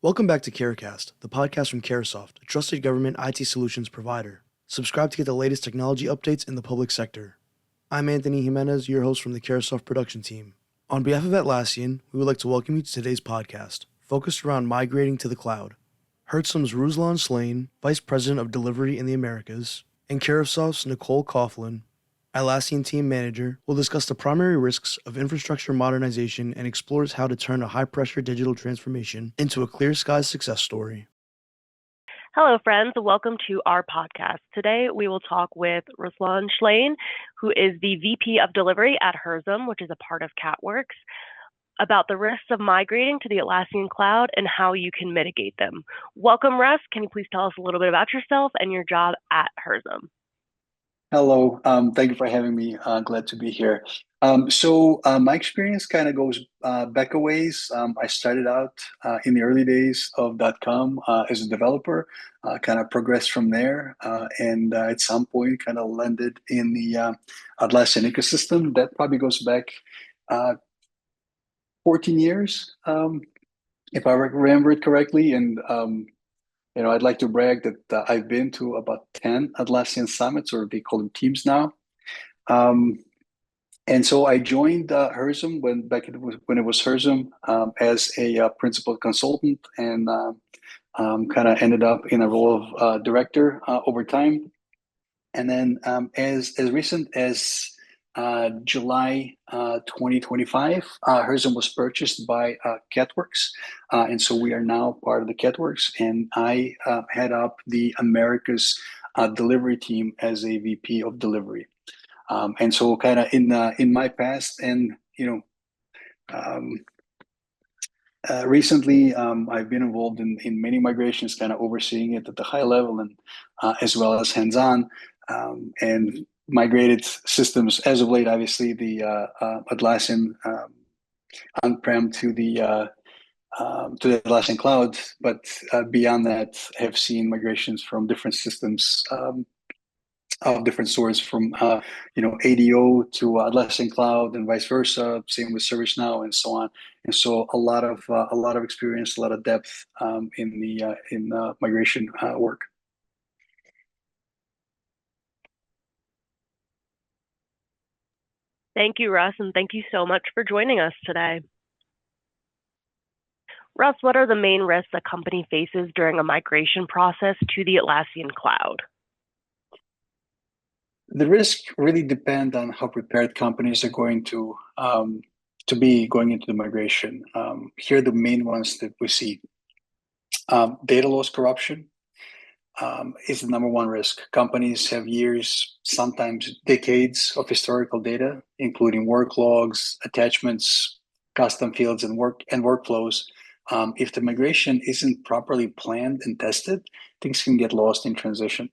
Welcome back to CARAHCAST, the podcast from Carahsoft, a trusted government IT solutions provider. Subscribe to get the latest technology updates in the public sector. I'm Anthony Jimenez, your host from the Carahsoft production team. On behalf of Atlassian, we would like to welcome you to today's podcast, focused around migrating to the cloud. Hertzum's Ruslan Slane, Vice President of Delivery in the Americas, and Carahsoft's Nicole Coughlin, Atlassian Team Manager, will discuss the primary risks of infrastructure modernization and explores how to turn a high-pressure digital transformation into a clear skies success story. Hello, friends. Welcome to our podcast. Today, we will talk with Ruslan Slane, who is the VP of Delivery at Herzum, which is a part of CatWorks, about the risks of migrating to the Atlassian cloud and how you can mitigate them. Welcome, Russ. Can you please tell us a little bit about yourself and your job at Herzum? Hello, thank you for having me. Glad to be here. My experience kind of goes back a ways. I started out in the early days of .com as a developer, kind of progressed from there, and at some point kind of landed in the Atlassian ecosystem. That probably goes back 14 years, if I remember it correctly. And I'd like to brag that I've been to about 10 Atlassian summits, or they call them teams now. And so I joined Herzum when it was Herzum as a principal consultant, and kind of ended up in a role of director over time. And then as recent as July 2025, Herzum was purchased by CatWorks, and so we are now part of the CatWorks, and I head up the Americas delivery team as a VP of delivery. And so kind of in my past, and recently I've been involved in many migrations, kind of overseeing it at the high level and as well as hands-on, and migrated systems as of late. Obviously, the Atlassian on-prem to the Atlassian cloud, but beyond that, have seen migrations from different systems of different sorts, from ADO to Atlassian cloud and vice versa. Same with ServiceNow and so on. And so a lot of experience, a lot of depth in migration work. Thank you, Russ, and thank you so much for joining us today. Russ, what are the main risks a company faces during a migration process to the Atlassian cloud? The risks really depend on how prepared companies are going to be going into the migration. Here are the main ones that we see. Data loss corruption is the number one risk. Companies have years, sometimes decades of historical data, including work logs, attachments, custom fields, and workflows. If the migration isn't properly planned and tested, things can get lost in transition.